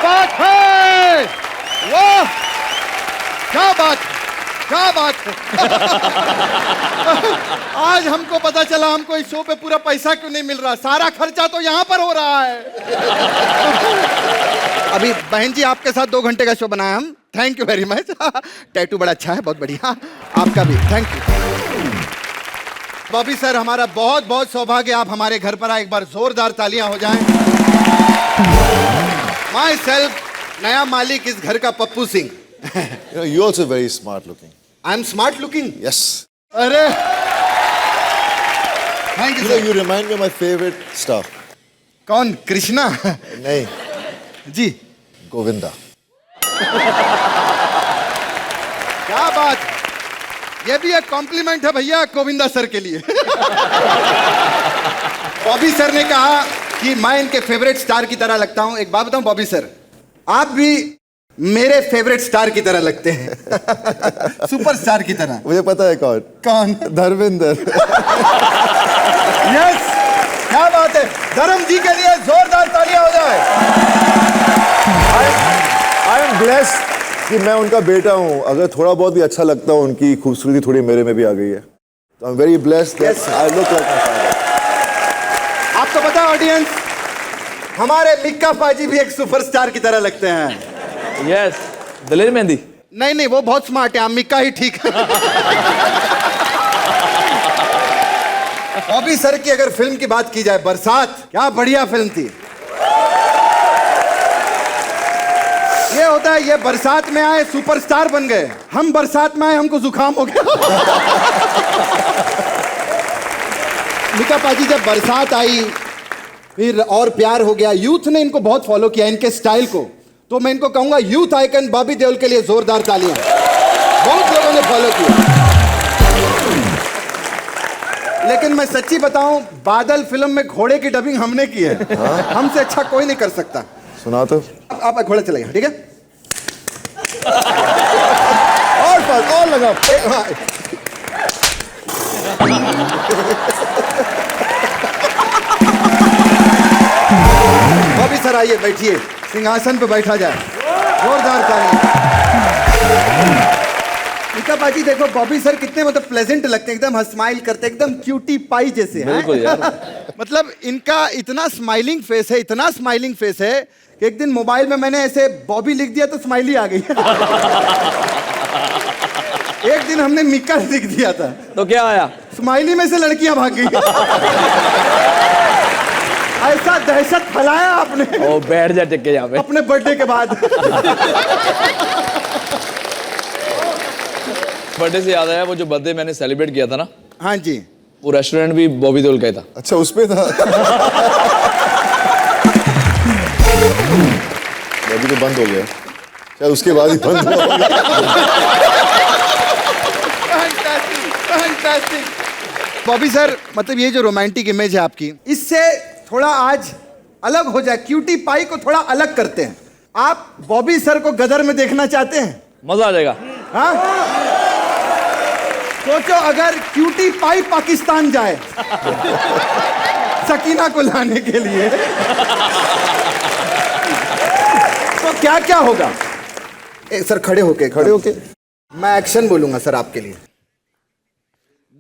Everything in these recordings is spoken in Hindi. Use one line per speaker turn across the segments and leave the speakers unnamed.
बात है, वाह क्या बात, क्या बात है। आज हमको पता चला हमको इस शो पे पूरा पैसा क्यों नहीं मिल रहा, सारा खर्चा तो यहाँ पर हो रहा है। अभी बहन जी आपके साथ 2 घंटे का शो बनाया हम, thank you very much. Tattoo बड़ा अच्छा है, बहुत बढ़िया, आपका भी थैंक यू। बॉबी सर हमारा बहुत बहुत सौभाग्य आप हमारे घर पर आए, एक बार जोरदार तालियां हो जाएं। माई सेल्फ नया मालिक इस घर का Pappu Singh.
You're also very smart looking.
I am smart looking.
Yes.
अरे thank you sir.
You remind me of my favorite star.
कौन, कृष्णा?
नहीं,
जी
गोविंदा।
क्या बात, ये भी एक कॉम्प्लीमेंट है भैया गोविंदा सर के लिए। बॉबी सर ने कहा कि मैं इनके फेवरेट स्टार की तरह लगता हूं। एक बात बताऊं बॉबी सर, आप भी मेरे फेवरेट स्टार की तरह लगते हैं। सुपरस्टार की तरह।
मुझे पता है कौन।
कौन?
धर्मेंद्र।
यस, क्या बात है, धर्म जी के लिए जोरदार तालियां हो जाए।
I am blessed कि मैं उनका बेटा हूँ। अगर थोड़ा बहुत भी अच्छा लगता हूँ, उनकी खूबसूरती थोड़ी मेरे में भी आ गई है। तो I am very blessed that I look like my father.
आपको पता है ऑडियंस, हमारे मिक्का पाजी भी एक सुपरस्टार की तरह लगते हैं।
यस, दलेर मेहंदी।
नहीं नहीं, वो बहुत स्मार्ट है, हम मिक्का ही ठीक है। बॉबी सर की अगर फिल्म की बात की जाए, बरसात क्या बढ़िया फिल्म थी। ये होता है, ये बरसात में आए सुपरस्टार बन गए, हम बरसात में आए हमको जुकाम हो गया। मिका पाजी जब बरसात आई, फिर और प्यार हो गया, यूथ ने इनको बहुत फॉलो किया, इनके स्टाइल को। तो मैं इनको कहूंगा यूथ आइकन बॉबी देओल के लिए जोरदार तालियां। बहुत लोगों ने फॉलो किया। लेकिन मैं सच्ची बताऊं, बादल फिल्म में घोड़े की डबिंग हमने की है। हमसे अच्छा कोई नहीं कर सकता।
सुना तो।
आप घोड़े चलाइए, ठीक है?
और लगा।
बॉबी सर आइए, बैठिए, सिंहासन पे बैठा जाए। जोरदार तालियां। मिका पाजी देखो, बॉबी सर कितने मतलब प्लेजेंट लगते हैं, एकदम स्माइल करते हैं, एकदम क्यूटी पाई जैसे हैं।
बिल्कुल यार।
मतलब इनका इतना स्माइलिंग फेस है, इतना स्माइलिंग फेस है कि एक दिन मोबाइल में मैंने ऐसे बॉबी लिख दिया तो स्माइली आ गई। एक दिन हमने मिक्का लिख दिया था
तो क्या आया?
स्माइली में से लड़कियां भाग गई। ऐसा दहशत फैलाया आपने।
ओ बैठ जा टिक के यहाँ पे।
अपने बर्थडे के बाद।
बर्थडे से याद आया, वो जो बर्थडे मैंने सेलिब्रेट किया था ना,
हाँ जी,
वो रेस्टोरेंट भी बॉबी देओल का ही था।
अच्छा, उसपे था। अभी तो बंद हो गया, शायद उसके बाद ही बंद हो गया।
बॉबी सर, मतलब ये जो रोमांटिक इमेज है आपकी, इससे थोड़ा आज अलग हो जाए, क्यूटी पाई को थोड़ा अलग करते हैं। आप बॉबी सर को गदर में देखना चाहते हैं?
मजा आ जाएगा।
हाँ, सोचो अगर क्यूटी पाई पाकिस्तान जाए सकीना को लाने के लिए, तो क्या क्या होगा? सर खड़े होके मैं एक्शन बोलूंगा सर आपके लिए।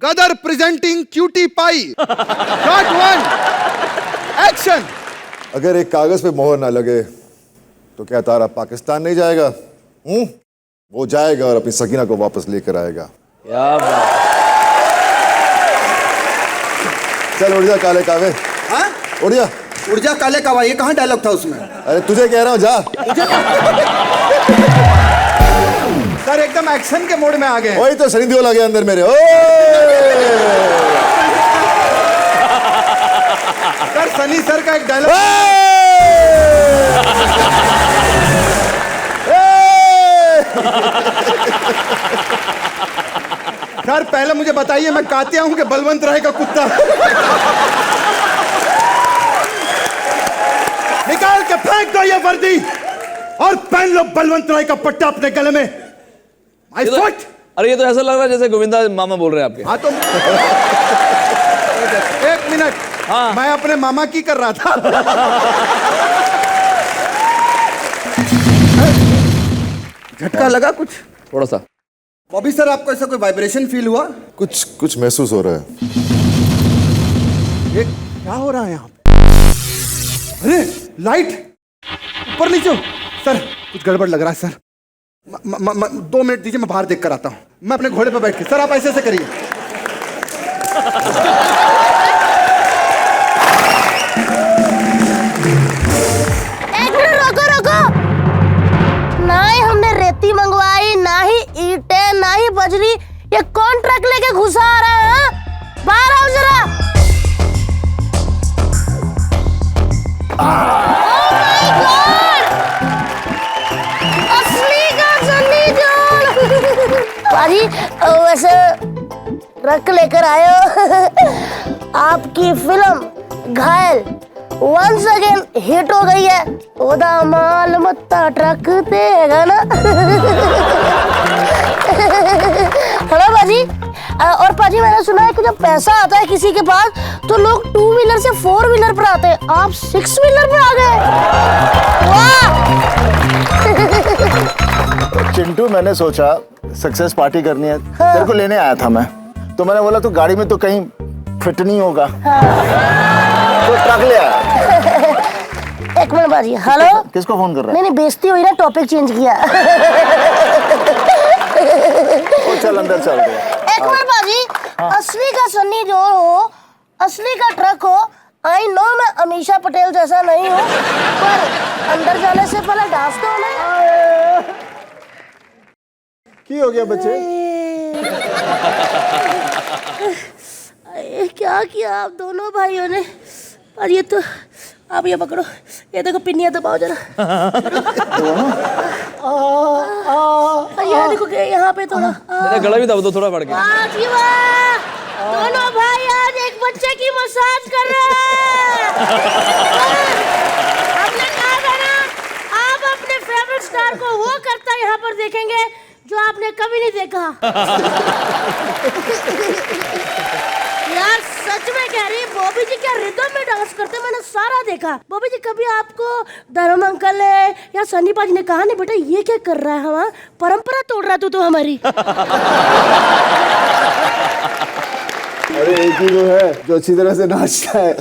Gadar presenting cutie pie, shot 1, action.
अगर एक कागज पे मोहर ना लगे तो क्या तारा पाकिस्तान नहीं जाएगा? वो जाएगा और अपनी सकीना को वापस लेकर आएगा।
क्या बात।
चल उड़ जा काले कावे।
हाँ?
उड़ जा।
उड़ जा काले कावा, ये कहाँ डायलॉग था उसमें?
अरे तुझे कह रहा हूँ, जा।
सर एकदम एक्शन के मोड में आ गए।
वही तो सनी देओल आ गया अंदर मेरे।
सर सनी सर का एक डायलॉग। सर पहले मुझे बताइए, मैं कातिया हूं कि बलवंत राय का कुत्ता? निकाल के फेंक दो ये वर्दी और पहन लो बलवंत राय का पट्टा अपने गले में। आई फुट।
अरे ये तो ऐसा लग रहा है जैसे गोविंदा मामा बोल रहे हैं आपके।
हाँ तो एक मिनट,
हाँ।
मैं अपने मामा की कर रहा था। झटका लगा कुछ?
थोड़ा सा।
बॉबी सर, आपको ऐसा कोई वाइब्रेशन फील हुआ?
कुछ कुछ महसूस हो रहा है।
ये क्या हो रहा है यहाँ? अरे लाइट ऊपर नीचे हो। सर कुछ गड़बड़ लग रहा है सर। 2 मिनट दीजिए, मैं बाहर देख कर आता हूँ। मैं अपने घोड़े पर बैठ के। सर आप ऐसे ऐसे करिए।
रोको रोको, ना ही हमने रेती मंगवाई, ना ही ईंटें, ना ही बजरी। ये कौन ट्रक लेके घुसा आ रहा है? बाहर आओ जरा। Oh my God! असली का सन्नी जोल। पाजी वैसे ट्रक लेकर आए हो। आपकी फिल्म घायल वंस अगेन हिट हो गई है। ओदा माल मत्ता ट्रक देगा ना। हेलो पाजी। और पाजी मैंने सुना है कि जब पैसा आता है किसी के पास तो लोग 2 व्हीलर से 4 व्हीलर पर आते हैं। आप 6 व्हीलर पर आ गए। वाह।
चिंटू, मैंने सोचा सक्सेस पार्टी करनी है, तेरे को लेने आया था मैं, तो मैंने बोला तू गाड़ी में तो कहीं फिट नहीं होगा, तो ट्रक ले आया।
एक मिनट बाजी। हेलो,
किसको फोन कर रहा है?
नहीं बेइज्जती हुई ना, टॉपिक चेंज किया।
ओ, चल अंदर चल।
एक मिनट बाजी। असली का सन्नी जोल हो, असली का ट्रक हो। आई नो मैं अमीषा पटेल जैसा नहीं हूँ, पर अंदर जाने से पहले डांस तो होना।
की हो गया बच्चे?
क्या किया आप दोनों भाइयों ने? और ये तो आप ये पकड़ो, ये देखो पिन्नियाँ दबाओ जरा। ये देखो यहाँ पे थोड़ा।
मेरा गला भी दबा दो थोड़ा बढ़ के।
वाह जी वाह, दोनों भाई आज एक बच्चे की मसाज कर रहे हैं। आपने कहा था ना, आप अपने फेवरेट स्टार को वो करता यहाँ पर देखेंगे जो आपने कभी नहीं देखा। यार सच में कह रही, बॉबी जी क्या रिदम में डांस करते, मैंने सारा देखा। बॉबी जी कभी आपको धर्म अंकल ने या सन्नी पाजी ने कहा नहीं बेटा ये क्या कर रहा है, हमारा परंपरा तोड़ रहा तू तो हमारी?
अरे एक ही तो है जो अच्छी तरह से नाचता है।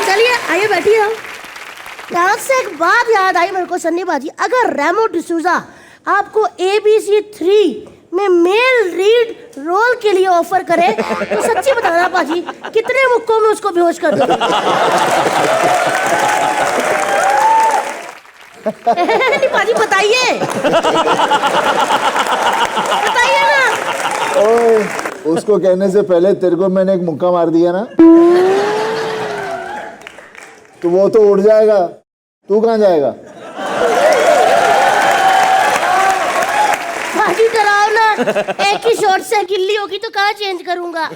चलिए आइए बैठिए। हम डांस से एक बात याद आई मेरे को सन्नी बाजी, अगर रेमो डिसूजा आपको ABC 3 में मेल लीड रोल के लिए ऑफर करे तो सच्ची बताना पाजी कितने मुक्कों में उसको बेहोश कर दूं? पाजी बताइए, बताइए ना।
ओए, उसको कहने से पहले तेरे को मैंने एक मुक्का मार दिया ना, तो वो तो उड़ जाएगा, तू कहाँ जाएगा?
पाजी डराओ ना, एक ही शॉट से गिल्ली होगी तो कहाँ चेंज करूंगा।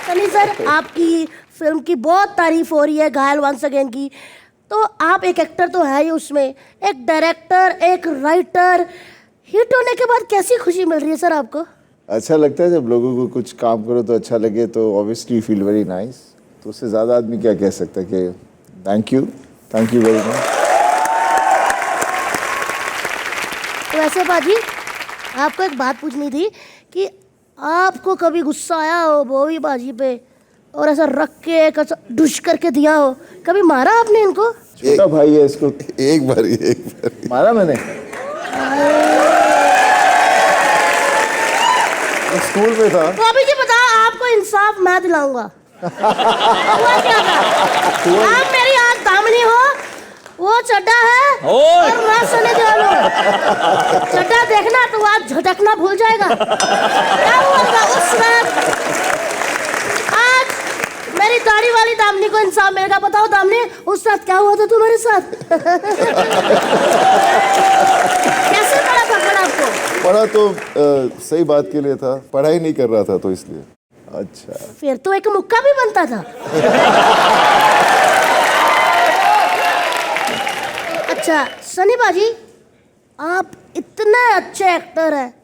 सनी सर, आपकी फिल्म की बहुत तारीफ हो रही है घायल वंस अगेन की, तो आप एक एक्टर तो है ही उसमें, एक डायरेक्टर, एक राइटर, हिट होने के बाद कैसी खुशी मिल रही है सर आपको?
अच्छा लगता है जब लोगों को कुछ काम करो तो अच्छा लगे, तो ऑब्वियसली फील वेरी नाइस। तो उससे ज़्यादा आदमी क्या कह सकता है कि थैंक यू वेरी मच।
वैसे बाजी आपको एक बात पूछनी थी कि आपको कभी गुस्सा आया हो बॉबी बाजी पे और ऐसा रख के एक डुश करके दिया हो, कभी मारा आपने इनको?
छोटा भाई है इसको,
एक बार
मारा मैंने स्कूल में था।
बॉबी जी बताओ, आपको इंसाफ मैं दिलाऊंगा। हुआ क्या था? आप मेरी आज दामनी हो, वो चड्डा है और मैं सनी देओल हूं। चड्डा देखना तो आज झटकना भूल जाएगा। क्या हुआ था उस रात? आज मेरी दाढ़ी वाली दामनी को इंसाफ मिलेगा। बताओ दामनी, उस रात क्या हुआ था तुम्हारे साथ? कैसे पड़ा पकड़ा आपको?
पढ़ा तो सही बात के लिए था, पढ़ाई नहीं कर रहा था तो इसलिए। अच्छा,
फिर तो एक मुक्का भी बनता था। अच्छा सनी बाजी, आप इतने अच्छे एक्टर हैं,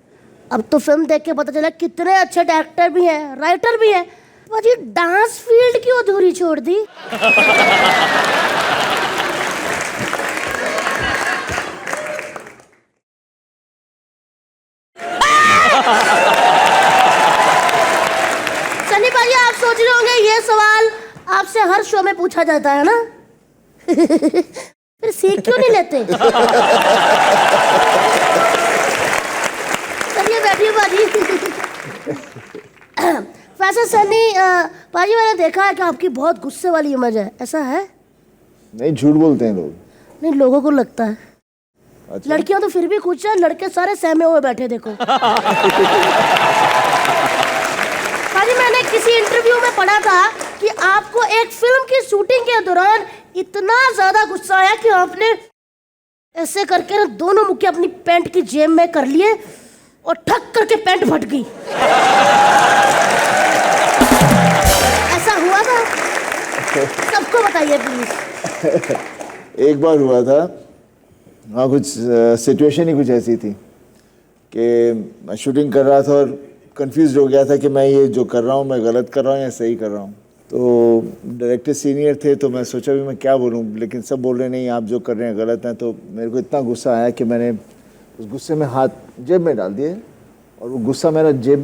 अब तो फिल्म देख के पता चला कितने अच्छे डायरेक्टर भी हैं, राइटर भी हैं, पाजी डांस फील्ड क्यों अधूरी छोड़ दी? सनी पाजी आप सोच रहे होंगे ये सवाल आपसे हर शो में पूछा जाता है ना? फिर सीख क्यों नहीं लेते? चलिए बैठिए पाजी। वैसे सनी पाजी मैंने देखा है कि आपकी बहुत गुस्से वाली इमेज है, ऐसा है?
नहीं, झूठ बोलते हैं लोग।
नहीं, लोगों को लगता है।
अच्छा।
लड़कियां तो फिर भी कुछ है, लड़के सारे सहमे हुए बैठे देखो। पाजी मैंने किसी इंटरव्यू में पढ़ा था कि आपको एक फिल्म की शूटिंग के दौरान इतना ज्यादा गुस्सा आया कि आपने ऐसे करके ना दोनों मुक्के अपनी पैंट की जेब में कर लिए और ठक करके पैंट फट गई। ऐसा हुआ था? सबको बताइए प्लीज।
एक बार हुआ था, हाँ, कुछ सिचुएशन ही कुछ ऐसी थी कि मैं शूटिंग कर रहा था और कंफ्यूज हो गया था कि मैं ये जो कर रहा हूँ मैं गलत कर रहा हूँ या सही कर रहा हूँ। तो डायरेक्टर सीनियर थे तो मैं सोचा भी मैं क्या बोलूँ, लेकिन सब बोल रहे नहीं आप जो कर रहे हैं गलत हैं। तो मेरे को इतना गुस्सा आया कि मैंने उस गुस्से में हाथ जेब में डाल दिए और वो गुस्सा मेरा जेब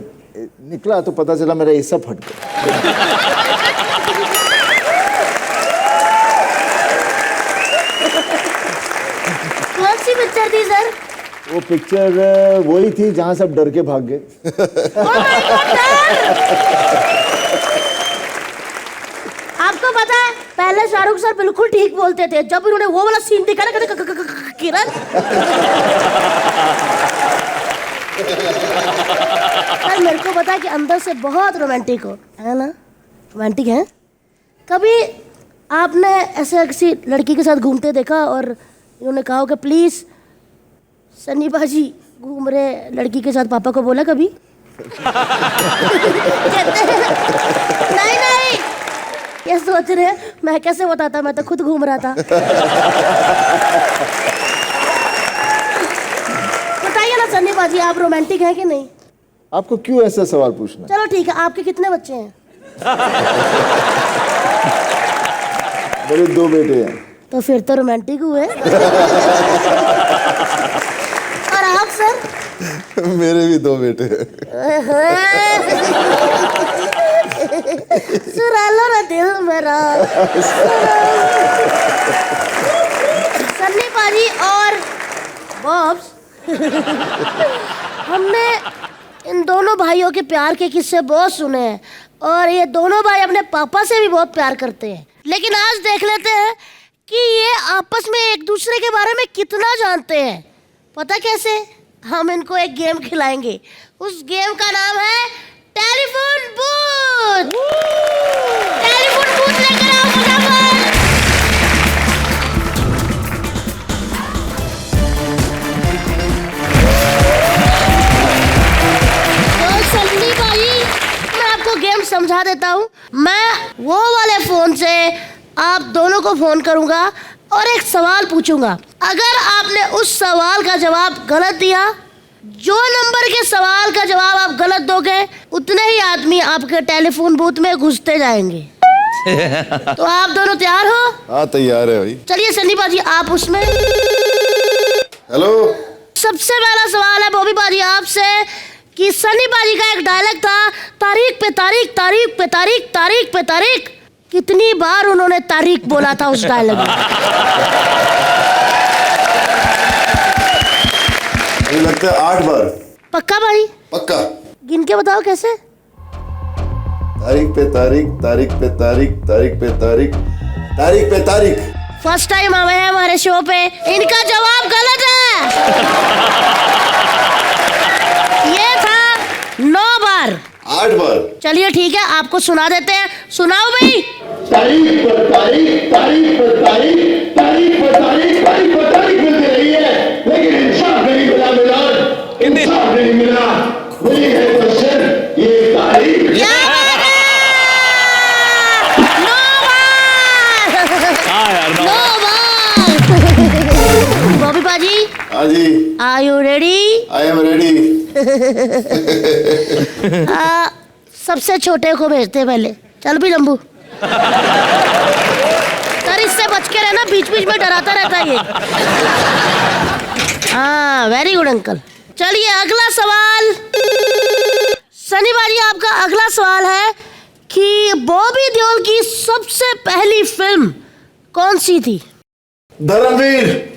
निकला तो पता चला मेरा हिस्सा फट गया।
कौन सी पिक्चर थी सर?
वो पिक्चर वही थी जहाँ सब डर के भाग गए।
Oh my God, आपको पता है पहले शाहरुख सर बिल्कुल ठीक बोलते थे, जब उन्होंने वो वाला सीन दिखा ना कहते किरण। सर मेरे को पता है कि अंदर से बहुत रोमांटिक हो, है ना? रोमांटिक है। कभी आपने ऐसे किसी लड़की के साथ घूमते देखा और उन्होंने कहा हो कि प्लीज सन्नी बाजी घूम रहे लड़की के साथ, पापा को बोला कभी? कहते हैं नहीं नहीं, ये सोच रहे हैं मैं कैसे बताता, मैं तो खुद घूम रहा था। बताइए ना सन्नी बाजी आप रोमांटिक हैं कि नहीं?
आपको क्यों ऐसा सवाल पूछना?
चलो ठीक है, आपके कितने बच्चे हैं?
मेरे 2 बेटे हैं।
तो फिर तो रोमांटिक हुए। और आप सर?
मेरे भी 2 बेटे हैं।
चुरा लो ना दिल मेरा। सन्नी पाजी और बॉब्स, हमने इन दोनों भाइयों के प्यार के किस्से बहुत सुने हैं और ये दोनों भाई अपने पापा से भी बहुत प्यार करते हैं। लेकिन आज देख लेते हैं कि ये आपस में एक दूसरे के बारे में कितना जानते हैं। पता कैसे? हम इनको एक गेम खिलाएंगे। उस गेम का नाम है टेलीफोन बूथ। टेलीफोन बूथ लेकर आओ फटाफट। तो सन्नी भाई मैं आपको गेम समझा देता हूँ। मैं वो वाले फोन से आप दोनों को फोन करूंगा और एक सवाल पूछूंगा। अगर आपने उस सवाल का जवाब गलत दिया, जो नंबर के सवाल का जवाब आप गलत दोगे उतने ही आदमी आपके टेलीफोन बूथ में घुसते जाएंगे। तो आप दोनों तैयार हो?
हाँ तैयार है भाई।
चलिए सन्नी बाजी आप उसमें।
हेलो।
सबसे पहला सवाल है बॉबी बाजी आपसे कि सन्नी बाजी का एक डायलॉग था, तारीख पे तारीख, तारीख पे तारीख, तारीख पे तारीख। कितनी बार उन्होंने तारीख बोला था उस डायलॉग में?
मुझे लगता है 8 बार।
पक्का भाई?
पक्का।
गिन के बताओ कैसे?
तारीख पे तारीख, तारीख पे तारीख, तारीख पे तारीख, तारीख पे तारीख।
फर्स्ट टाइम आए हैं हमारे शो पे, इनका जवाब गलत है। ये था 9 बार।
8 बार।
चलिए ठीक है, आपको सुना देते हैं। सुनाओ भाई।
तारीख पर तारीख, तारीख पर तारीख, तारीख पर तारीख, तारीख पर तारीख मिलती रही है, लेकिन इंसाफ नहीं मिला मिलान, इंसाफ नहीं मिला। वही है क्वेश्चन, ये तारीख।
क्या बात है? 9 बार।
हाँ यार
9 बार। बॉबी बाजी,
हाँ जी।
Are you ready?
I am ready.
सबसे छोटे को भेजते पहले। चल भी लंबू। सर इससे बच के रहना, बीच बीच में डराता रहता है ये। हाँ वेरी गुड अंकल। चलिए अगला सवाल। सनी भाई आपका अगला सवाल है कि बॉबी देओल की सबसे पहली फिल्म कौन सी थी?
धर्मवीर।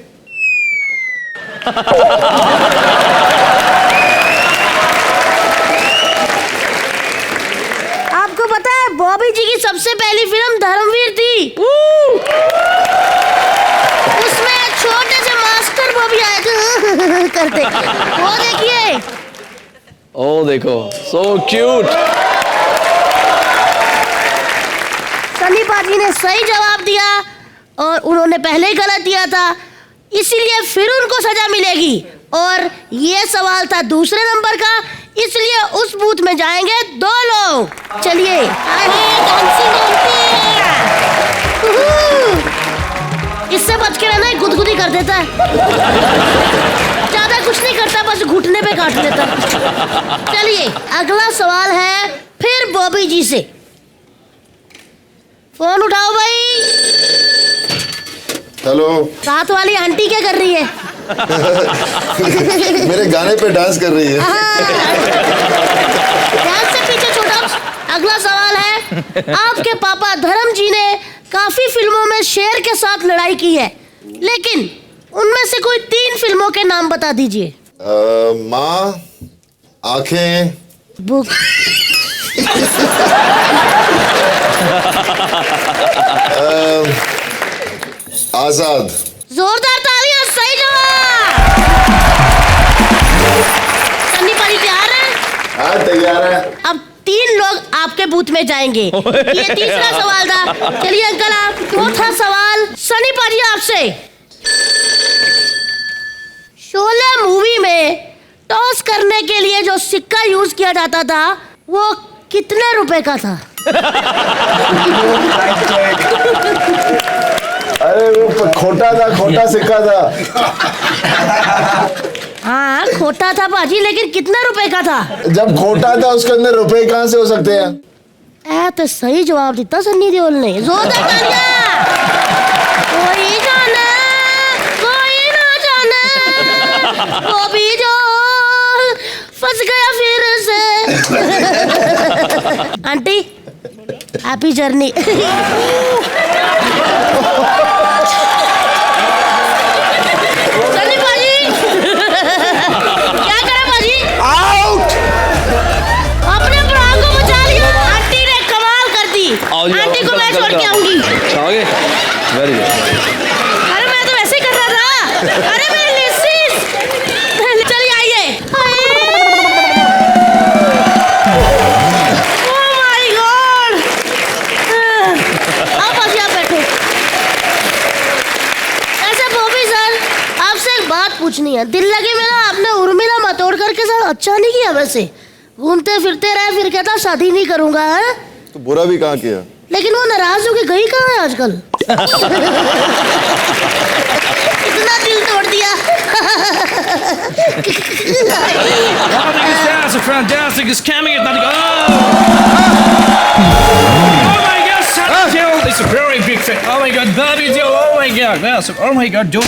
आपको पता है बॉबी जी की सबसे पहली फिल्म धर्मवीर थी। उसमें छोटे से मास्टर बॉबी आए थे करते, वो देखिए।
ओ देखो, सो क्यूट।
सनी पाजी ने सही जवाब दिया और उन्होंने पहले ही गलत दिया था, इसीलिए फिर उनको सजा मिलेगी। और ये सवाल था दूसरे नंबर का, इसलिए उस बूथ में जाएंगे 2 लोग। चलिए इससे बच के रहना, गुदगुदी कर देता है, ज्यादा कुछ नहीं करता, बस घुटने पे काट लेता। चलिए अगला सवाल है फिर बॉबी जी से। फोन उठाओ भाई।
हेलो।
साथ वाली आंटी क्या कर रही है?
मेरे गाने पे डांस कर रही है।
ध्यान से पीछे छोटा। अगला सवाल है आपके पापा धर्म जी ने काफी फिल्मों में शेर के साथ लड़ाई की है, लेकिन उनमें से कोई 3 फिल्मों के नाम बता दीजिए।
माँ, आंखें,
बुक।
आजाद।
जोरदार तालियां, सही जवाब। सन्नी पाजी तैयार है?
हाँ तैयार है।
अब 3 लोग आपके बूथ में जाएंगे। ये तीसरा सवाल था। चलिए अंकल आप चौथा सवाल सनी पाजी आपसे। शोले मूवी में टॉस करने के लिए जो सिक्का यूज किया जाता था वो कितने रुपए का था?
अरे वो खोटा था, खोटा सिक्का था।
हाँ खोटा था बाजी, लेकिन कितने रुपए का था?
जब खोटा था उसके अंदर रुपए कहाँ से हो सकते हैं?
तो सही जवाब दिया सन्नी देओल ने। जोरदार तालियां। कोई जाने कोई ना जाने, वो भी जो फंस गया फिर से। Aunty happy journey. आंटी को मैं छोड़ के आऊंगी।
आगे वेरी गुड।
अरे मैं तो वैसे ही कर रहा था। अरे मेरे लिसिस, चलिए आइए। ओह माय गॉड। आप आइए, आप बैठो। ऐसे बॉबी सर आपसे एक बात पूछनी है। दिल लगे मेरा आपने उर्मिला मातोडकर के साथ अच्छा नहीं किया, वैसे घूमते फिरते रहे, फिर कहता शादी नहीं करूंगा है?
तो बुरा भी कहाँ किया?
लेकिन वो नाराज होके गई कहाँ है आजकल? इतना दिल तोड़ दिया।
Oh, this is fantastic. It's coming at nothing. Oh my God, Sally Deol is a very big fan. Oh my God, Bobby Deol. Oh my God, yes. Oh my God, do.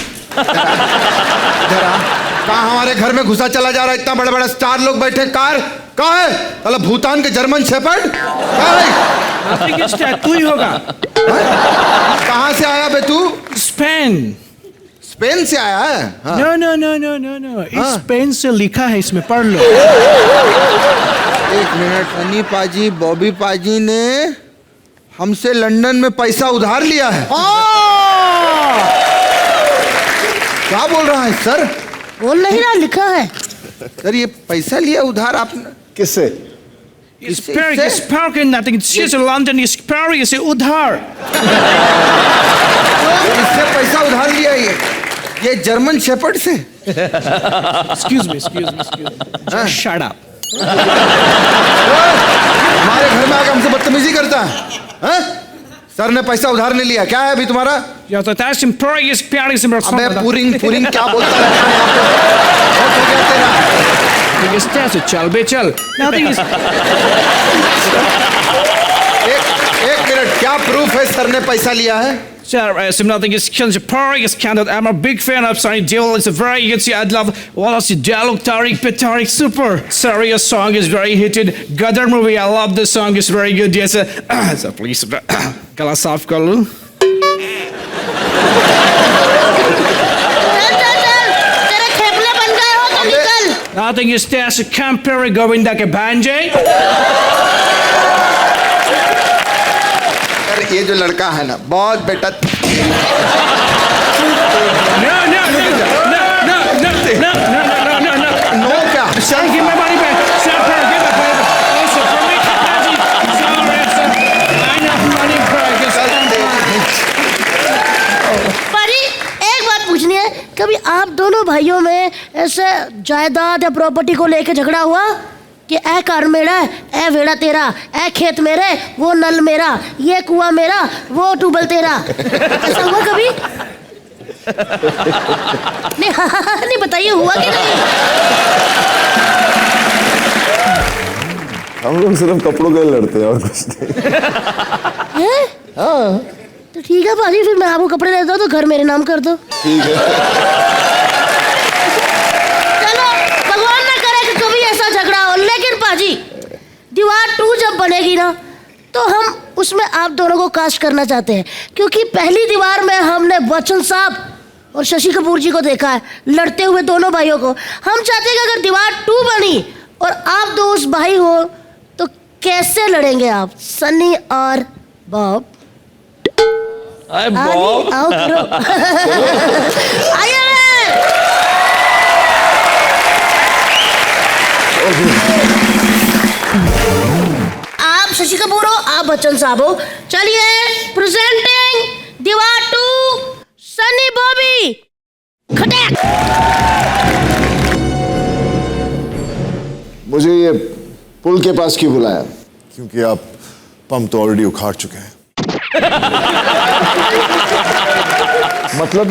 कहाँ हमारे घर में घुसा चला जा रहा है? इतना बड़े बड़े स्टार लोग बैठे, कार कहाँ है? मतलब भूटान के जर्मन शेपर्ड कहाँ है?
I think it's that तू ही होगा.
कहाँ से आया बे तू?
Spain.
स्पेन से आया है? हाँ।
No, no, no, no, no, no. इस पेन से लिखा है, इसमें पढ़ लो.
एक मिनट, सनी पाजी बॉबी पाजी ने हमसे लंदन में पैसा उधार लिया है। क्या बोल रहा है सर?
बोल नहीं रहा, लिखा है।
सर ये पैसा लिया उधार आपने
किससे?
Spark and nothing. It's just London. It's Paris. It's उधार.
इससे पैसा उधार लिया ये जर्मन शेपर्ड से?
Excuse me. Just shut up.
हमारे घर में आकर हमसे बदतमीजी करता है? सर ने पैसा उधार नहीं लिया, क्या है अभी तुम्हारा?
या तो ताश में Paris, Paris में
अबे पूरिंग क्या बोलता रहता है यहाँ पे? बहुत हो गया तेरा।
Nothing is tested. Chal be chal. Nothing is.
एक मिनट, क्या प्रूफ है सर ने पैसा लिया है?
Sir, nothing is Tariq is candid. I'm a big fan of Sunny Deol. It's a very good. I love what is the dialogue. Tariq, super. Serious song is very hitted. Gadar movie, I love the song. It's very good. Yes, so please, gala saaf kar lo.
तेरे खेपले बन गए हो तो निकल।
Nothing is tested. Compare Govinda ke banje.
Sir ये जो लड़का है ना, बहुत बेटा।
No.
नो क्या?
Sir, give my money back. Sir, give my money back. Also, for me, Kaji. Sorry, sir. I know money back.
परी, एक बात पूछनी है, कभी आप दोनों भाइयों में ऐसे जायदाद या प्रॉपर्टी को लेके झगड़ा हुआ कि ए कार मेरा है, ए वेड़ा तेरा, ए खेत मेरे, वो नल मेरा, ये कुआं मेरा, वो ट्यूबवेल तेरा, ऐसा हुआ कभी? नहीं, नहीं बताइए, हुआ कि नहीं?
हम लोग सिर्फ कपड़ों के लिए लड़ते हैं और कुछ नहीं।
हैं? तो ठीक है भाजी, फिर मैं आपको कपड़े देता हूँ तो घर मेरे नाम कर दो।
ठीक है।
चलो, भगवान ना करे कि कभी ऐसा झगड़ा हो, लेकिन पाजी दीवार 2 जब बनेगी ना तो हम उसमें आप दोनों को कास्ट करना चाहते हैं, क्योंकि पहली दीवार में हमने बच्चन साहब और शशि कपूर जी को देखा है लड़ते हुए दोनों भाइयों को। हम चाहते हैं कि अगर दीवार 2 बनी और आप दो उस भाई हो तो कैसे लड़ेंगे आप, सनी और बॉब?
Hi, Bob.
आओ करो। आइए। आप शशि कपूर हो, आप बच्चन साहब हो। चलिए, प्रेजेंटिंग दीवार 2, सनी बॉबी खटैक।
मुझे ये पुल के पास क्यों बुलाया?
क्योंकि आप पंप तो ऑलरेडी उखाड़ चुके हैं।
मतलब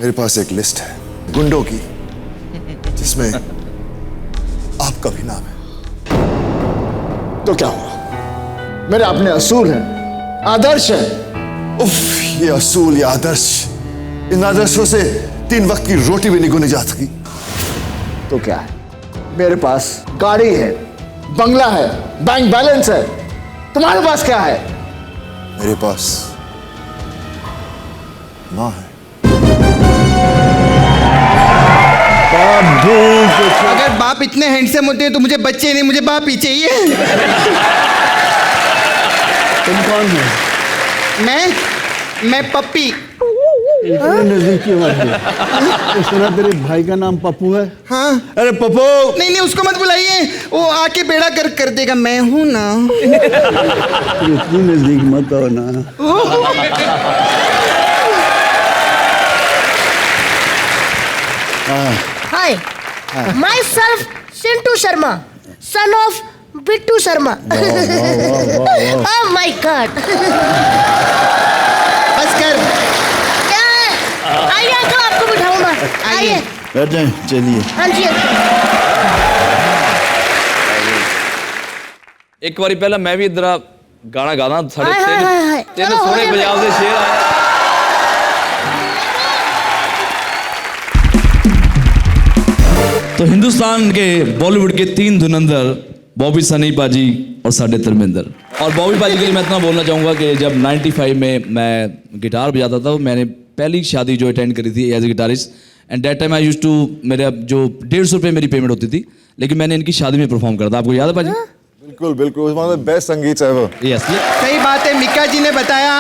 मेरे पास एक लिस्ट है गुंडों की, जिसमें आपका भी नाम है।
तो क्या हुआ? मेरे अपने असूल हैं, आदर्श हैं।
उफ, ये असूल, ये आदर्श, इन आदर्शों से 3 वक्त की रोटी भी नहीं गुनी जा सकी।
तो क्या है? मेरे पास गाड़ी है, बंगला है, बैंक बैलेंस है। तुम्हारे पास क्या है?
मेरे पास माँ है।
अगर बाप इतने हैंडसम होते हैं तो मुझे बच्चे नहीं, मुझे बाप ही चाहिए।
तुम कौन हो?
मैं पप्पी।
इतने नजदीक क्यों आ गए? तो सुना तेरे भाई का नाम पप्पू है?
हाँ।
अरे पप्पू!
नहीं, उसको मत बुलाइए, वो आके बेड़ा कर देगा। मैं हूं ना।
इतनी नजदीक मत आओ ना।
Hi, myself Sintu Sharma, son of Bittu Sharma. Oh my god.
बस कर।
क्या है? आइए तो आपको बिठाऊं मैं। आइए।
बैठे, चलिए।
हाँ जी।
एक बारी पहला मैं भी इधर गाना गाना साढ़े
हाय, हाय, हाय।
तीन
चलो,
सोने
हो गया।
पंजाब से शेर आए। तो हिंदुस्तान के बॉलीवुड के 3 धुरंधर बॉबी, सनी पाजी और साडे धर्मेंद्र। और बॉबी पाजी के लिए मैं इतना बोलना चाहूँगा कि जब 95 में मैं गिटार बजाता था, मैंने पहली शादी जो अटेंड करी थी as a guitarist, and that time I used to, मेरा जो 150 रुपये मेरी पेमेंट होती थी, लेकिन मैंने इनकी शादी में परफॉर्म करा था। आपको याद है पाजी?
बिल्कुल बिल्कुल, वन ऑफ द बेस्ट संगीत एवर।
यस।
सही बात है, मिक्का जी ने बताया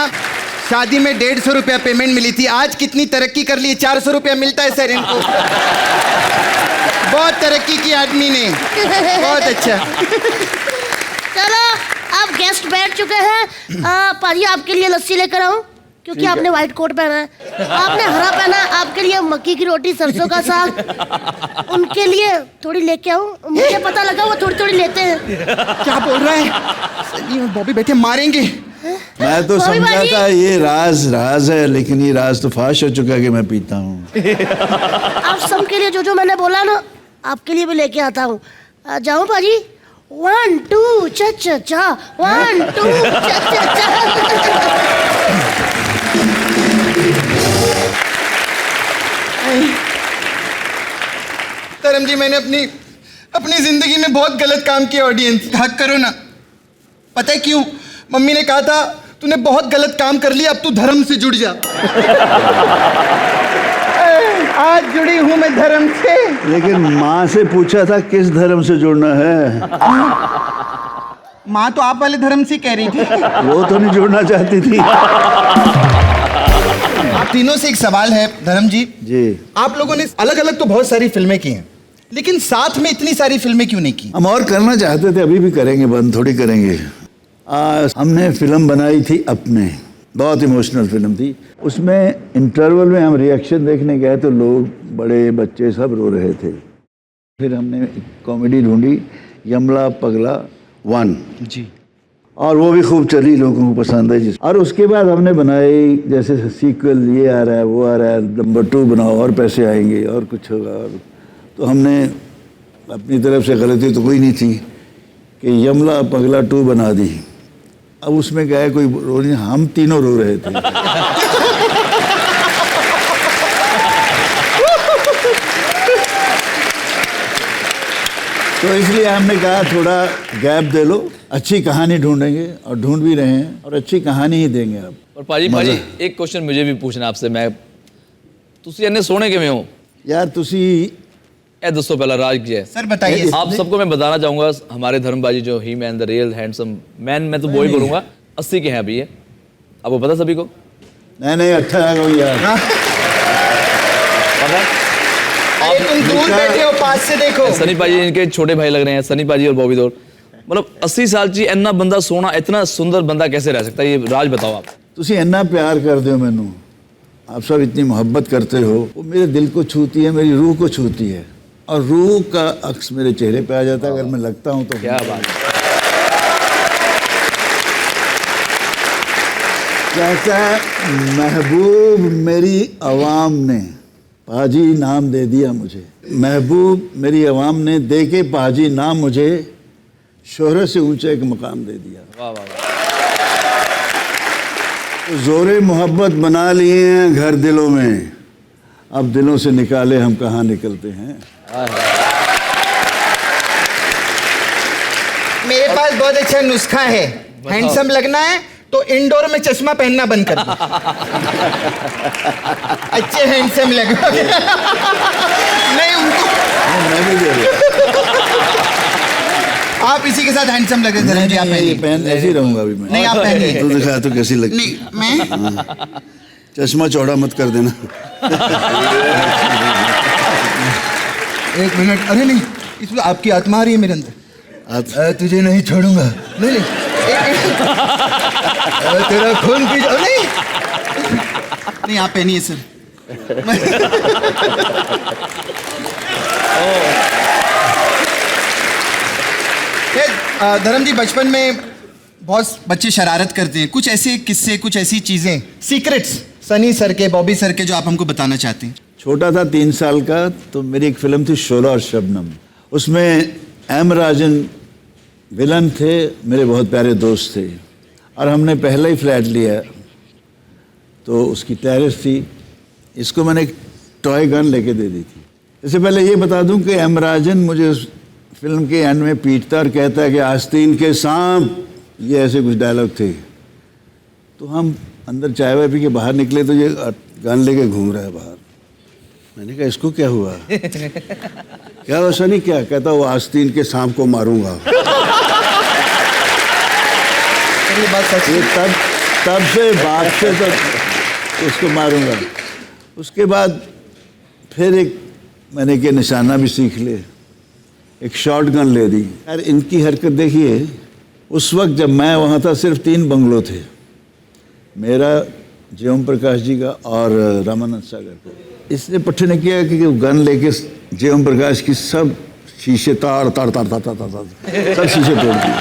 शादी में 150 रुपया पेमेंट मिली थी। आज कितनी तरक्की कर ली, 400 रुपया मिलता है सर इनको। बहुत तरक्की की आदमी ने, बहुत अच्छा।
चलो, अब गेस्ट बैठ चुके हैं। पाजी आपके लिए लस्सी लेकर आऊं, क्योंकि आपने व्हाइट कोट पहना है, आपने हरा पहना है, आपके लिए मक्की की रोटी, सरसों का साग, उनके लिए थोड़ी लेके आऊं। मुझे पता लगा वो थोड़ी थोड़ी लेते हैं।
क्या बोल रहा है? सनी और बॉबी बैठे मारेंगे।
मैं तो
बॉबी
समझा
बाजी।
था ये राज है, लेकिन ये राज तो फाश हो चुका है कि मैं पीता हूँ।
आप सबके लिए जो मैंने बोला ना, आपके लिए भी लेके आता हूँ। जाऊं पाजी? 1 2 चा चा 1 2 चा।
धर्म जी, मैंने अपनी जिंदगी में बहुत गलत काम किया। ऑडियंस, हक करो ना। पता है क्यों? मम्मी ने कहा था तूने बहुत गलत काम कर लिया, अब तू धर्म से जुड़ जा। आज जुड़ी हूं मैं धर्म से।
लेकिन माँ से पूछा था किस धर्म से जुड़ना है?
माँ तो आप वाले धर्म से कह रही थी।
वो तो नहीं जुड़ना चाहती थी।
आप तीनों से एक सवाल है धर्म जी।
जी,
आप लोगों ने अलग अलग तो बहुत सारी फिल्में की हैं, लेकिन साथ में इतनी सारी फिल्में क्यों नहीं की?
हम और करना चाहते थे, अभी भी करेंगे, बंद थोड़ी करेंगे। हमने फिल्म बनाई थी अपने, बहुत इमोशनल फिल्म थी। उसमें इंटरवल में हम रिएक्शन देखने गए तो लोग, बड़े बच्चे सब रो रहे थे। फिर हमने कॉमेडी ढूंढी, यमला पगला 1
जी,
और वो भी खूब चली, लोगों को पसंद है। और उसके बाद हमने बनाई, जैसे सीक्वल ये आ रहा है, वो आ रहा है, नंबर 2 बनाओ और पैसे आएंगे और कुछ होगा। और तो हमने अपनी तरफ से गलती तो कोई नहीं थी कि यमला पगला 2 बना दी। अब उसमें क्या है, कोई रो नहीं, हम तीनों रो रहे थे। तो इसलिए हमने कहा थोड़ा गैप दे लो, अच्छी कहानी ढूंढेंगे और ढूंढ भी रहे हैं, और अच्छी कहानी ही देंगे आप।
और पाजी एक क्वेश्चन मुझे भी पूछना आपसे। मैं तुसी इन्ने सोने किवें हो
यार? तुसी
ए दसो पहला राज की है
सर बताइए।
आप सबको मैं बताना चाहूंगा, हमारे धर्मबाजी जो he man the real handsome man, मैं तो वो ही बोलूंगा, 80 के हैं अभी ये। आपको पता सभी को?
नहीं अच्छा है यार।
पता?
अरे तुम दूर बैठे हो, पास से देखो।
सनी पाजी इनके छोटे भाई लग रहे हैं, सनी पाजी और बॉबी देओल। मतलब 80 साल ची इतना बंदा सोना, इतना सुंदर बंदा कैसे रह सकता है? ये राज बताओ आप।
तुसी इन्ना प्यार करते हो मैनू, आप सब इतनी मोहब्बत करते हो, वो मेरे दिल को छूती है, मेरी रूह को छूती है, और रूह का अक्स मेरे चेहरे पे आ जाता है अगर मैं लगता हूं तो।
क्या बात है।
कहता है, महबूब मेरी आवाम ने पाजी नाम दे दिया मुझे, महबूब मेरी आवाम ने दे के पाजी नाम मुझे, शोहरत से ऊंचा एक मकाम दे दिया।
वाह वाह वाह।
तो जोरे मोहब्बत बना लिए हैं घर दिलों में, अब दिलों से निकाले हम कहाँ निकलते हैं।
मेरे पास बहुत अच्छा नुस्खा है। हैंडसम लगना है तो इंडोर में चश्मा पहनना बंद कर दो। अच्छे हैंडसम लगोगे। नहीं उनको
मैं भी दे
आप इसी के साथ हैंडसम लगे धर्म जी। आप
पहन ऐसे ही रहूंगा अभी मैं।
नहीं आप पहनिए।
तो दिखा तो कैसी लगती?
नहीं मैं
चश्मा चौड़ा मत कर देना।
एक मिनट। अरे नहीं, इसमें आपकी आत्मा आ रही है मेरे अंदर। तुझे नहीं छोड़ूंगा। नहीं तेरा खून पी जाओ। नहीं आप पहनिए सर। धर्म जी, बचपन में बहुत बच्चे शरारत करते हैं, कुछ ऐसे किस्से, कुछ ऐसी चीजें, सीक्रेट्स सनी सर के, बॉबी सर के, जो आप हमको बताना चाहते हैं?
छोटा था 3 साल का, तो मेरी एक फिल्म थी शोला और शबनम। उसमें एम राजन विलन थे, मेरे बहुत प्यारे दोस्त थे, और हमने पहला ही फ्लैट लिया, तो उसकी टेरेस थी। इसको मैंने एक टॉय गन लेके दे दी थी। इससे पहले ये बता दूं कि एम राजन मुझे उस फिल्म के एंड में पीटता और कहता है कि आस्तीन के सांप, ये ऐसे कुछ डायलॉग थे। तो हम अंदर चाय वाय पी के बाहर निकले तो ये गन लेके घूम रहा है बाहर। मैंने कहा इसको क्या हुआ? क्या वैसा नहीं, क्या कहता, वो आस्तीन के सांप को मारूंगा।
ये बात सच है।
तब से बात से तो उसको मारूंगा। उसके बाद फिर एक मैंने के निशाना भी सीख ले, एक शॉर्ट गन ले दी। यार इनकी हरकत देखिए, उस वक्त जब मैं वहाँ था सिर्फ 3 बंगलो थे, मेरा, जयम प्रकाश जी का और रामानंद सागर का। इसने पट्टे ने किया कि गन लेके जयम प्रकाश की सब शीशे तार सब शीशे तोड़ दिए,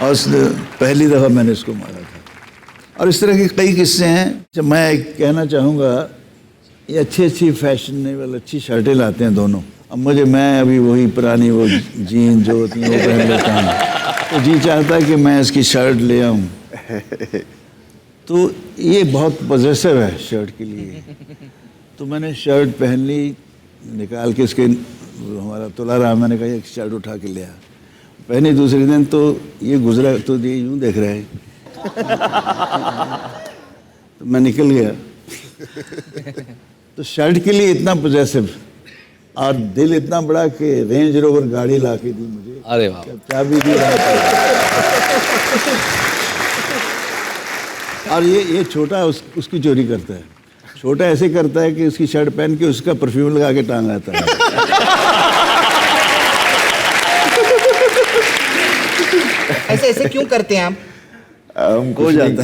और उसने पहली दफ़ा मैंने इसको मारा था। और इस तरह के कई किस्से हैं। जब मैं कहना चाहूँगा, ये अच्छी फैशनेबल अच्छी शर्टें लाते हैं दोनों, अब मैं अभी वही पुरानी वो जीन जो होती है वो पहन लेता हूँ, तो जी चाहता है कि मैं इसकी शर्ट ले आऊँ। तो ये बहुत पॉजिटिव है शर्ट के लिए। तो मैंने शर्ट पहन ली, निकाल के इसके हमारा तुला रहा, मैंने कहा एक शर्ट उठा के ले आ। पहने दूसरे दिन तो ये गुजरा, तो ये यूँ देख रहा है। तो मैं निकल गया। तो शर्ट के लिए इतना पॉजिटिव और दिल इतना बड़ा कि रेंज रोवर गाड़ी ला के दी मुझे।
अरे वाह,
चाबी दी और ये छोटा उसकी चोरी करता है। छोटा ऐसे करता है कि उसकी शर्ट पहन के उसका परफ्यूम लगा के टांग आता है।
ऐसे ऐसे क्यों करते हैं आप?
हो जाता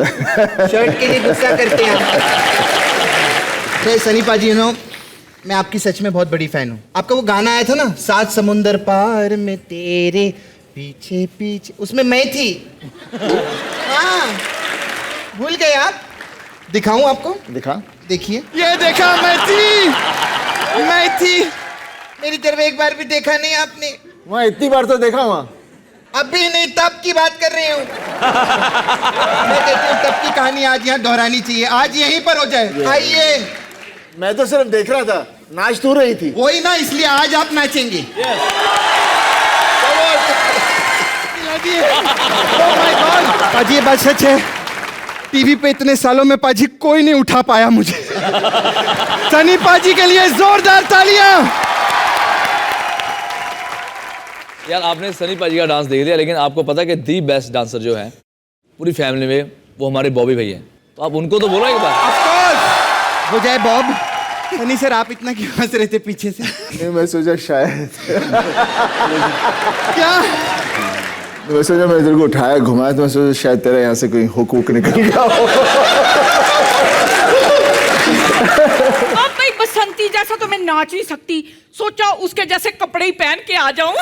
है।
शर्ट के लिए गुस्सा करते हैं आप। तो सनी पाजी, यू नो, मैं आपकी सच में बहुत बड़ी फैन हूँ। आपका वो गाना आया था ना, 7 समुंदर पार में तेरे पीछे पीछे, उसमें मैं थी। हाँ, भूल गए आप? दिखाऊं आपको?
दिखा।
देखिए, ये देखा, मैं थी। मेरी तरफ एक बार भी देखा नहीं आपने।
वहाँ इतनी बार तो देखा वहाँ।
अभी नहीं, तब की बात कर रही हूँ। मैं कहती हूँ तब की कहानी आज यहाँ दोहरानी चाहिए, आज यहीं पर हो जाए। आइए।
मैं तो सिर्फ देख रहा था, नाच तू रही थी।
वही ना, इसलिए आज आप नाचेंगे। Oh my God! पाजी, ये बात सच है। टीवी पे इतने सालों में पाजी कोई नहीं उठा पाया मुझे। सनी पाजी के लिए जोरदार तालियां।
यार आपने सनी पाजी का डांस देख लिया, लेकिन आपको पता है कि दी बेस्ट डांसर जो है पूरी फैमिली में, वो हमारे बॉबी भैया हैं। तो आप उनको तो बोलो एक बार।
Of course! हो जाए बॉब। सनी सर, आप इतना क्यों हंस रहे थे पीछे से?
नहीं, मैं सोचा शायद
क्या?
मैं सोचा मैं इधर को उठाया घुमाया, तो मैं सोचा शायद तेरा यहाँ से कोई हुक हुक निकल गया हो।
अब भाई बसंती जैसा तो मैं नाच नहीं सकती, सोचा उसके जैसे कपड़े ही पहन के आ जाऊं।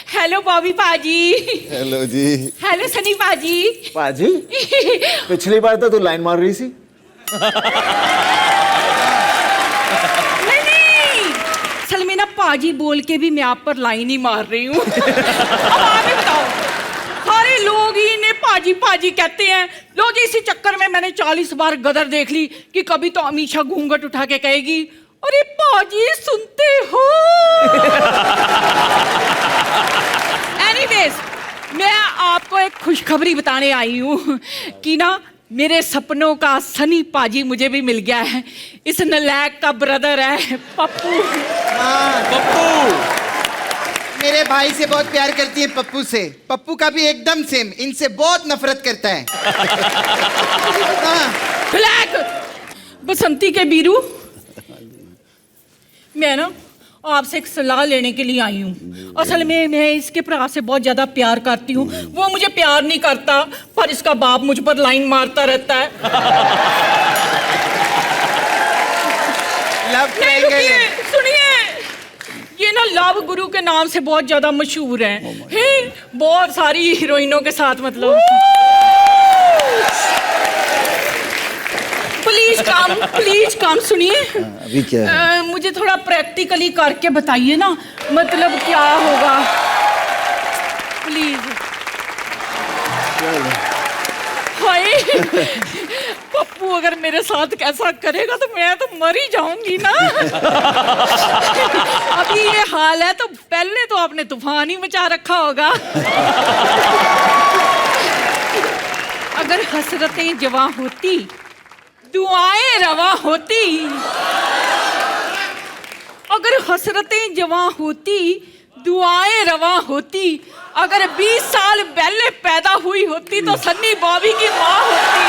हेलो बॉबी पाजी।
हेलो जी।
हेलो सनी पाजी।
पाजी, पिछली बार तो तू लाइन मार रही थी।
नहीं, असल में ना पाजी बोल के भी मैं आप पर लाइन ही मार रही हूँ। अब आप ही बताओ, सारे लोग ही इन्हें पाजी पाजी कहते हैं। लो जी, इसी चक्कर में मैंने 40 बार गदर देख ली कि कभी तो अमीशा घूंघट उठा के कहेगी, अरे पाजी सुनते हो। एनीवेज, मैं आपको एक खुशखबरी बताने आई हूँ कि ना मेरे सपनों का सनी पाजी मुझे भी मिल गया है। इस नलायक का ब्रदर है पप्पू।
पप्पू मेरे भाई से बहुत प्यार करती है, पप्पू से। पप्पू का भी एकदम सेम, इनसे बहुत नफरत करता है।
ब्लैक बसंती के बीरू, मैं ना आपसे एक सलाह लेने के लिए आई हूँ। असल में मैं इसके भरा से बहुत ज्यादा प्यार करती हूँ। वो मुझे प्यार नहीं करता, पर इसका बाप मुझ पर लाइन मारता रहता है।
Love triangle.
सुनिए, ये ना लव गुरु के नाम से बहुत ज्यादा मशहूर है। बहुत सारी हीरोइनों के साथ, मतलब प्लीज काम सुनिए।
अभी क्या है?
मुझे थोड़ा प्रैक्टिकली करके बताइए ना, मतलब क्या होगा, प्लीज। हाय, पप्पू अगर मेरे साथ कैसा करेगा तो मैं तो मर ही जाऊंगी ना। अभी ये हाल है तो पहले तो आपने तूफान ही मचा रखा होगा। अगर हसरतें जवां होती, दुआएं रवा होती। अगर हसरतें जवां होती, दुआएं रवा होती। अगर 20 साल पहले पैदा हुई होती तो सन्नी बॉबी की माँ होती।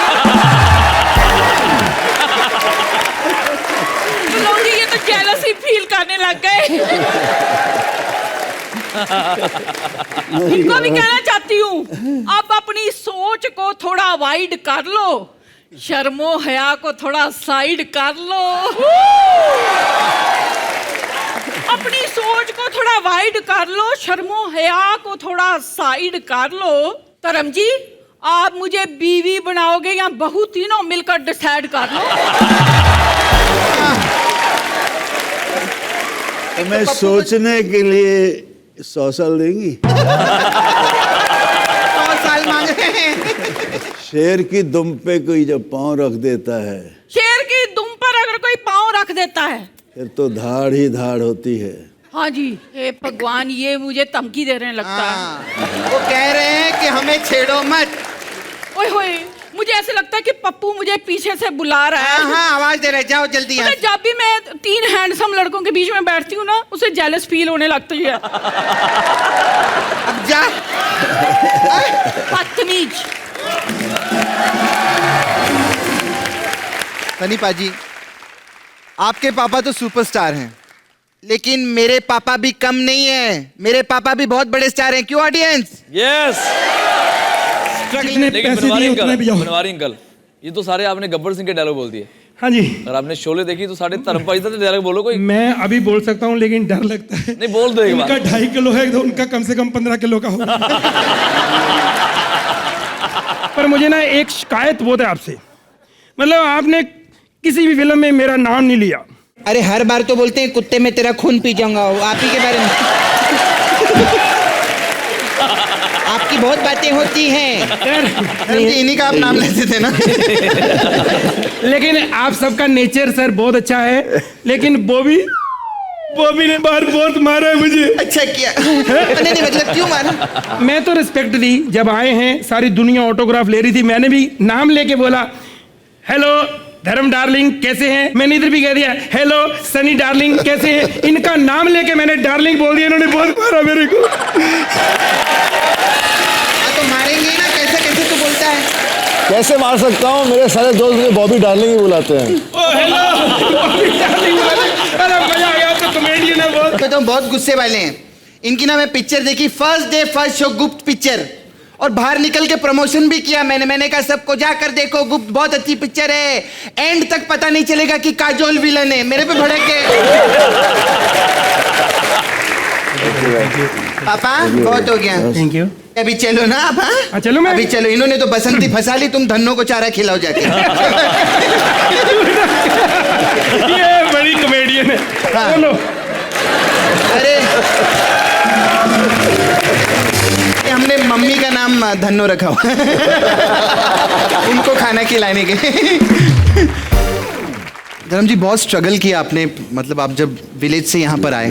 लोग ये तो जेलसी फील करने लग गए। इनको भी कहना चाहती हूँ, अब अपनी सोच को थोड़ा वाइड कर लो, शर्मो हया को थोड़ा साइड कर लो। अपनी सोच को थोड़ा वाइड कर लो, शर्मो हया को थोड़ा साइड कर लो। धर्म जी, आप मुझे बीवी बनाओगे या बहू, तीनों मिलकर डिसाइड कर लो।
तो मैं सोचने के लिए 100 साल देंगी?
100 साल मांग रहे हैं।
शेर की दुम पे कोई जब पाँव रख देता है,
शेर की दुम पर अगर कोई पाँव रख देता है
फिर तो धाड़ ही धाड़ होती है।
हाँ जी, हे भगवान, ये मुझे धमकी दे रहे हैं लगता है।
वो कह रहे हैं कि हमें छेड़ो मत।
ओए होए, मुझे ऐसे लगता है कि पप्पू मुझे पीछे से बुला रहा है।
हाँ, आवाज दे रहे, जाओ जल्दी यहाँ से।
जब भी मैं 3 हैंडसम लड़कों के बीच में बैठती हूँ ना, उसे जेलस फील होने लगती है।
अब जा।
बदतमीज।
सनी पाजी, आपके पापा तो सुपरस्टार हैं, लेकिन मेरे पापा भी कम नहीं है। मेरे पापा भी बहुत बड़े स्टार हैं। क्यों ऑडियंस?
यस।
जितने पैसे दिए उतने भी जाओ।
बनवारी अंकल, ये तो सारे आपने गब्बर सिंह के डायलॉग बोल दिए।
हाँ जी।
अगर आपने शोले देखी तो साढ़े धर्मपाल का डायलॉग बोलो कोई।
मैं अभी बोल सकता हूँ, लेकिन डर लगता है।
नहीं, बोल दो एक बार।
इनका 2.5 किलो है तो उनका कम से कम 15 किलो का होगा। पर मुझे ना एक शिकायत बहुत है आपसे। मतलब आपने किसी भी फिल्म में मेरा नाम नहीं लिया।
अरे हर बार तो बोलते हैं कुत्ते में तेरा खून पी जाऊंगा, आप ही के बारे में। आपकी बहुत बातें होती हैं। इन्हीं का आप नाम लेते थे ना।
लेकिन आप सबका नेचर सर बहुत अच्छा है। लेकिन बॉबी ने बार बहुत मारा है मुझे।
अच्छा किया। नहीं मतलब क्यों मारा?
मैं तो रिस्पेक्ट दी। जब आए हैं सारी दुनिया ऑटोग्राफ ले रही थी, मैंने भी नाम लेके बोला, हेलो धर्म डार्लिंग कैसे हैं। मैंने इधर भी कह दिया, हेलो सनी डार्लिंग कैसे हैं। इनका नाम लेके मैंने डार्लिंग बोल दिया। इन्होंने बहुत मारा मेरे को।
तो मारेंगे ना, कैसे कैसे तू बोलता है?
कैसे मार सकता हूँ? मेरे सारे दोस्त मुझे बॉबी डार्लिंग ही बुलाते हैं।
ओ हेलो बॉबी डार्लिंग। अरे मजा आ गया, तो कॉमेडियन है बहुत।
तो बहुत गुस्से वाले हैं। इनकी ना मैं पिक्चर देखी, फर्स्ट डे फर्स्ट शो गुप्त पिक्चर, और बाहर निकल के प्रमोशन भी किया मैंने कहा सबको जाकर देखो, गुप्त बहुत अच्छी पिक्चर है। एंड तक पता नहीं चलेगा कि काजोल विलन है। मेरे पे भड़क गए। पापा बहुत हो गया।
Thank you.
अभी चलो ना आप। हाँ
चलो मैं
अभी चलो। इन्होंने तो बसंती फंसा ली, तुम धन्नो को चारा खिलाओ जाके।
ये बड़ी कॉमेडियन है।
हाँ।
बोलो।
अरे हमने मम्मी का नाम धन्नो रखा हुआ उनको खाना खिलाने के। धर्म जी बहुत स्ट्रगल किया आपने, मतलब आप जब विलेज से यहाँ पर आए,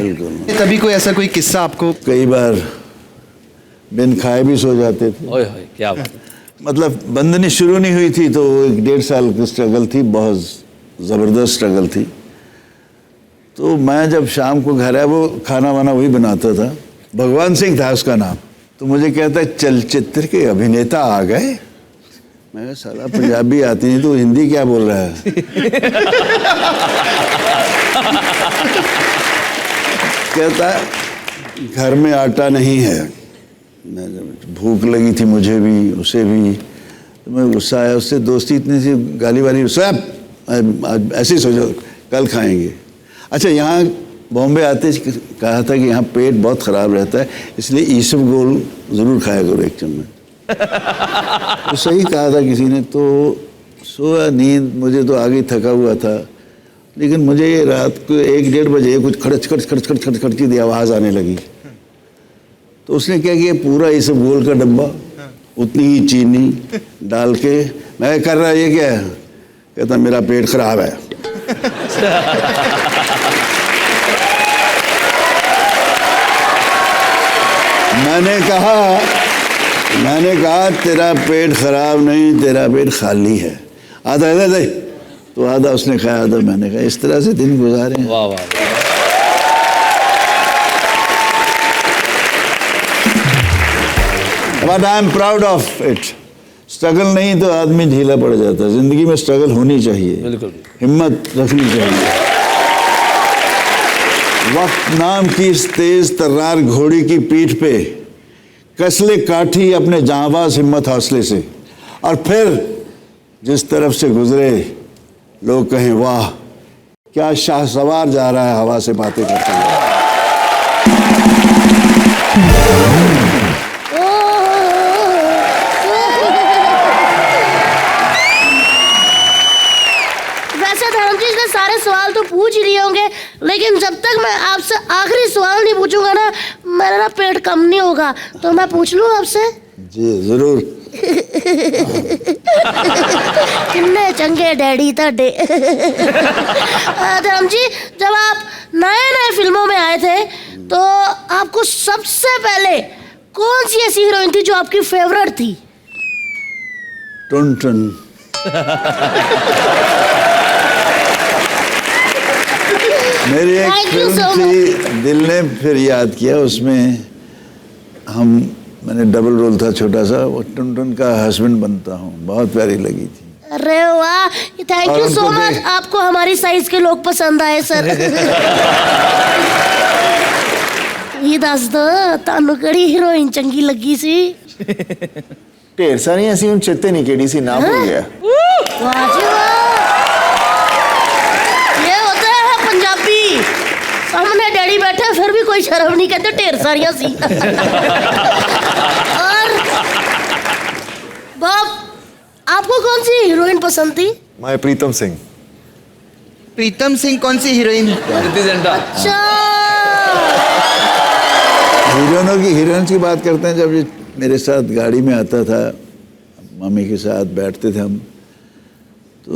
तभी कोई ऐसा कोई किस्सा आपको?
कई बार बिन खाए भी सो जाते थे।
ओए होए, क्या बात है।
मतलब बंदनी शुरू नहीं हुई थी तो 1.5 साल की स्ट्रगल थी, बहुत ज़बरदस्त स्ट्रगल थी। तो मैं जब शाम को घर आया, वो खाना वाना वही बनाता था, भगवान सिंह था उसका नाम। तो मुझे कहता है चलचित्र के अभिनेता आ गए। मैं साला पंजाबी आती नहीं तो हिंदी क्या बोल रहा है। कहता है घर में आटा नहीं है। मैं भूख लगी थी मुझे भी, उसे भी, तो मैं गुस्सा आया उससे। दोस्ती इतनी सी गाली वाली, सब ऐसे ही सोचो कल खाएंगे। अच्छा, यहाँ बॉम्बे आते कहा था कि यहाँ पेट बहुत ख़राब रहता है, इसलिए ईसबगोल ज़रूर खाया करो 1 चम्मच। तो सही कहा था किसी ने। तो सोया, नींद मुझे तो आगे थका हुआ था, लेकिन मुझे ये रात को 1-1:30 बजे कुछ खड़च की आवाज़ आने लगी। तो उसने क्या किया, पूरा ईसबगोल का डब्बा उतनी ही चीनी डाल के, मैं कर रहा ये क्या है, कहता मेरा पेट खराब है। मैंने कहा तेरा पेट खराब नहीं, तेरा पेट खाली है। आधा दे तो आधा उसने खाया, आधा मैंने खाया। इस तरह से दिन गुजारे।
वाह वाह।
But I am proud of it. Struggle नहीं तो आदमी ढीला पड़ जाता है। जिंदगी में स्ट्रगल होनी चाहिए,
बिल्कुल
हिम्मत रखनी चाहिए। वक्त नाम की इस तेज तर्रार घोड़ी की पीठ पे कसले काठी अपने जांबाज हिम्मत हौसले से, और फिर जिस तरफ से गुजरे लोग कहें वाह क्या शाहसवार जा रहा है हवा से बातें करते हुए।
धर्म जी ने सारे सवाल तो पूछ ही लिए होंगे, लेकिन जब तक मैं आपसे आखिरी सवाल नहीं पूछूंगा ना, मेरा ना पेट कम नहीं होगा। तो मैं पूछ लूं आपसे?
जी जरूर।
किन्ने चंगे डैडी ताडे। धर्म जी, जब आप नए नए फिल्मों में आए थे तो आपको सबसे पहले कौन सी ऐसी हीरोइन थी जो आपकी फेवरेट थी?
टुन टुन। मेरी एक
Thank you
फिल्म
so
थी दिल ने फिर याद किया, उसमें मैंने डबल रोल था छोटा सा, वो टुन टुन का हस्बैंड बनता हूँ, बहुत प्यारी लगी थी।
अरे वाह, थैंक
और
यू सो
उनको
मच।
देख-
आपको हमारी साइज के लोग पसंद आए सर। ये दस दो तानू कड़ी हीरोइन चंगी लगी सी?
ढेर सारी ऐसी हूँ, चेते नहीं केड़ी सी नाम हो गया।
वाह जी वाह, ये होता है पंजाबी। सामने डैडी बैठे फिर भी कोई शर्म नहीं, कहते ढेर सारियां सी। और बाप, आपको कौन सी हीरोइन पसंद थी?
माय प्रीतम सिंह।
प्रीतम सिंह कौन सी हीरोइन?
अच्छा,
हीरोइंस की बात करते हैं। जब ये मेरे साथ गाड़ी में आता था, मम्मी के साथ बैठते थे हम, तो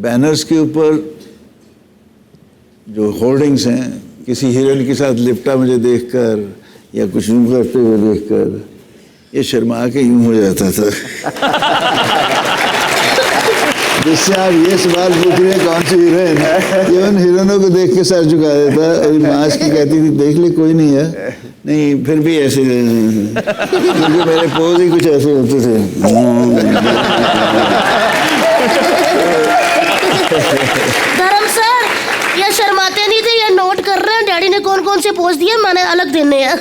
बैनर्स के ऊपर जो होर्डिंग्स हैं, किसी हीरोइन के साथ लिपटा मुझे देखकर या कुछ यूँ करते हुए देखकर, ये शर्मा के यूँ हो जाता था। जिससे आप ये सवाल पूछ रहे हैं कौन सी हीरोइन, ये उन हीरोइनों को देख के सर झुका देता। और माँ की कहती थी देख ले कोई नहीं है, नहीं फिर भी ऐसे, क्योंकि मेरे पोज ही कुछ ऐसे होते थे।
धर्म सर, ये शर्माते नहीं थे, ये नोट कर रहे हैं डैडी ने कौन कौन से पोज दिए, मैंने अलग देने हैं।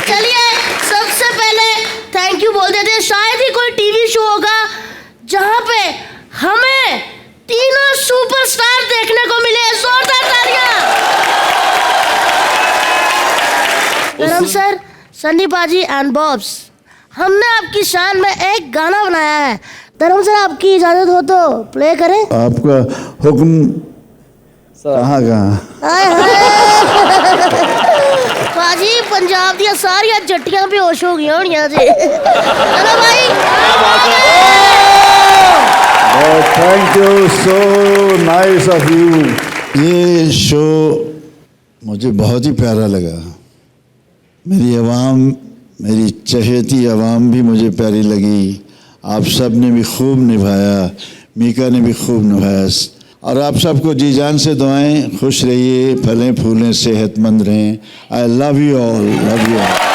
चलिए, सबसे पहले थैंक यू बोल देते हैं। शायद ही कोई टीवी शो होगा जहां पे हमें तीनों सुपरस्टार देखने को मिले। जोरदार तालियां। धर्म सर, सन्नी पाजी एंड बॉब्स, हमने आपकी शान में एक गाना बनाया है। धर्म सर, आपकी इजाजत हो तो प्ले करें?
आपका हुक्म। कहाँ
हाय हाय। पाजी, पंजाब दी सारियां जट्टियां बेहोश हो गई होनियां जी। चलो भाई,
thank you, so nice of you. ये शो मुझे बहुत ही प्यारा लगा। मेरी आवाम, मेरी चहेती आवाम भी मुझे प्यारी लगी। आप सब ने भी खूब निभाया, मीका ने भी खूब निभाया। और आप सबको जी जान से दुआएं, खुश रहिए, फलें फूलें, सेहतमंद रहें। I love you all, love you all.